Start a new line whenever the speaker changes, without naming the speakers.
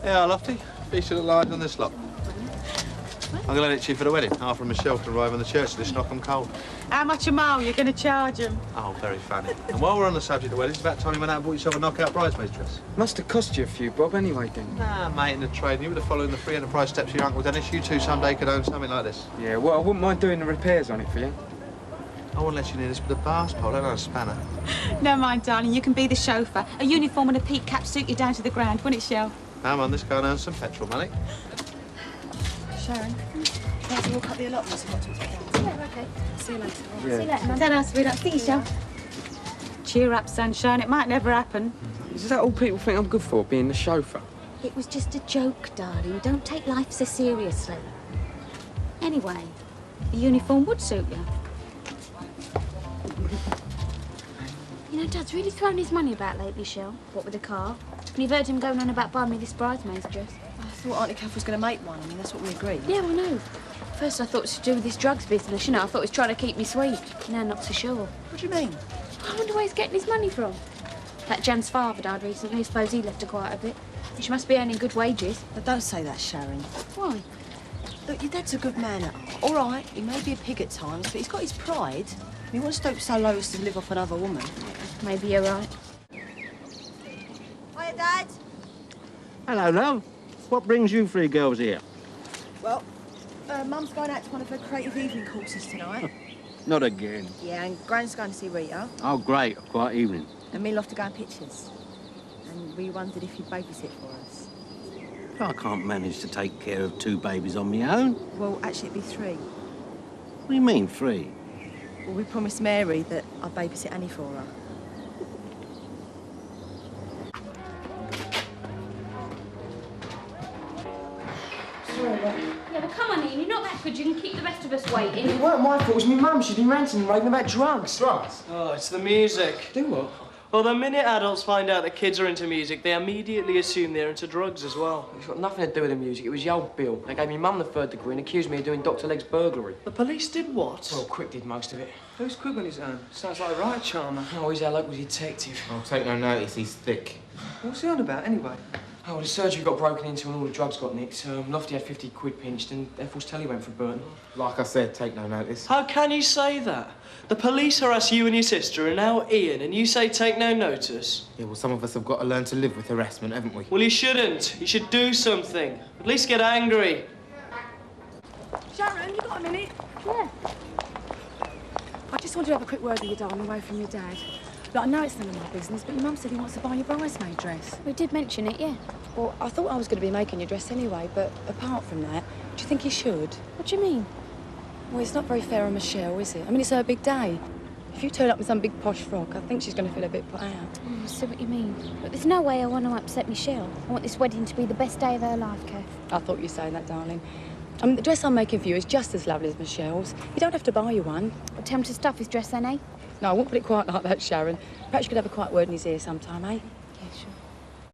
Yeah, Lofty. Piece of the lines on this lot. I'm going to lend it to you for the wedding. Half from Michelle can arrive on the church list, knock 'em cold.
How much a mile you going to charge him?
Oh, very funny. And while we're on the subject of weddings, it's about time you went out and bought yourself a knockout bridesmaid's dress.
Must have cost you a few bob anyway, didn't it?
Nah, mate, in the trade. You would have followed the free enterprise steps of your Uncle Dennis. You two someday could own something like this.
Yeah, well, I wouldn't mind doing the repairs on it for you.
I won't let you near this with a bars pole, I don't know, a spanner.
Never mind, darling, you can be the chauffeur. A uniform and a peak cap suit you down to the ground, wouldn't it, Shell?
Come on, this guy earns some petrol money.
Sharon, let's walk up the allotments and what to expect.
Yeah, okay.
See you later.
Yeah.
See you later, Mum.
Ta-ra, sweetheart. See you, Shell. Cheer up, sunshine. It might never happen.
Is that all people think I'm good for, being the chauffeur?
It was just a joke, darling. Don't take life so seriously. Anyway, the uniform would suit you. You know, Dad's really thrown his money about lately, Shell. What with the car. And you've heard him going on about buying me this bridesmaid's dress.
I thought Auntie Kath was going to make one. I mean, that's what we agreed.
Yeah, well, no. First I thought it was to do with this drugs business, you know. I thought he was trying to keep me sweet. Now not so sure.
What do you mean?
I wonder where he's getting his money from. That Jan's father died recently. I suppose he left her quite a bit. She must be earning good wages.
But don't say that, Sharon.
Why?
Look, your dad's a good man. All right, he may be a pig at times, but he's got his pride. He won't stoop so low as to live off another woman.
Maybe you're right.
Hiya, Dad.
Hello, love. What brings you three girls here?
Well, Mum's going out to one of her creative evening courses tonight.
Not again.
Yeah, and Gran's going to see Rita.
Oh, great. A quiet evening.
And me'll have to go in pictures. And we wondered if you'd babysit for us.
I can't manage to take care of two babies on my own.
Well, actually, it'd be 3.
What do you mean, 3?
Well, we promised Mary that I'd babysit Annie for her.
Yeah, well, come on, Ian. You're not that good. You can keep the rest of us waiting.
It weren't my fault, it was my mum. She'd been ranting and raving about drugs. Drugs?
Oh, it's the music.
Do what?
Well, the minute adults find out that kids are into music, they immediately assume they're into drugs as well.
It's got nothing to do with the music. It was your old Bill. They gave me mum the 3rd degree and accused me of doing Dr. Legg's burglary.
The police did what?
Well, Quick did most of it.
Who's Quick on his own? Sounds like a right charmer.
Oh, he's our local detective.
I'll take no notice, he's thick.
What's he on about, anyway?
Oh, well, the surgery got broken into and all the drugs got nicked. Lofty had 50 quid pinched and Ethel's telly went for burnt.
Like I said, take no notice.
How can you say that? The police harass you and your sister and now Ian, and you say take no notice?
Yeah, well, some of us have got to learn to live with harassment, haven't we?
Well, you shouldn't. You should do something. At least get angry.
Sharon, you got a minute?
Yeah.
I just wanted to have a quick word with you, darling, away from your dad. Look, I know it's none of my business, but your mum said he wants to buy your bridesmaid dress.
We did mention it, yeah.
Well, I thought I was going to be making your dress anyway, but apart from that, do you think he should?
What do you mean?
Well, it's not very fair on Michelle, is it? I mean, it's her big day. If you turn up in some big posh frock, I think she's going to feel a bit put out.
Oh, I see what you mean. But there's no way I want to upset Michelle. I want this wedding to be the best day of her life, Kath.
I thought you were saying that, darling. I mean, the dress I'm making for you is just as lovely as Michelle's. You don't have to buy you one.
But tell him to stuff his dress then, eh?
No, I won't put it quite like that, Sharon. Perhaps you could have a quiet word in his ear sometime, eh?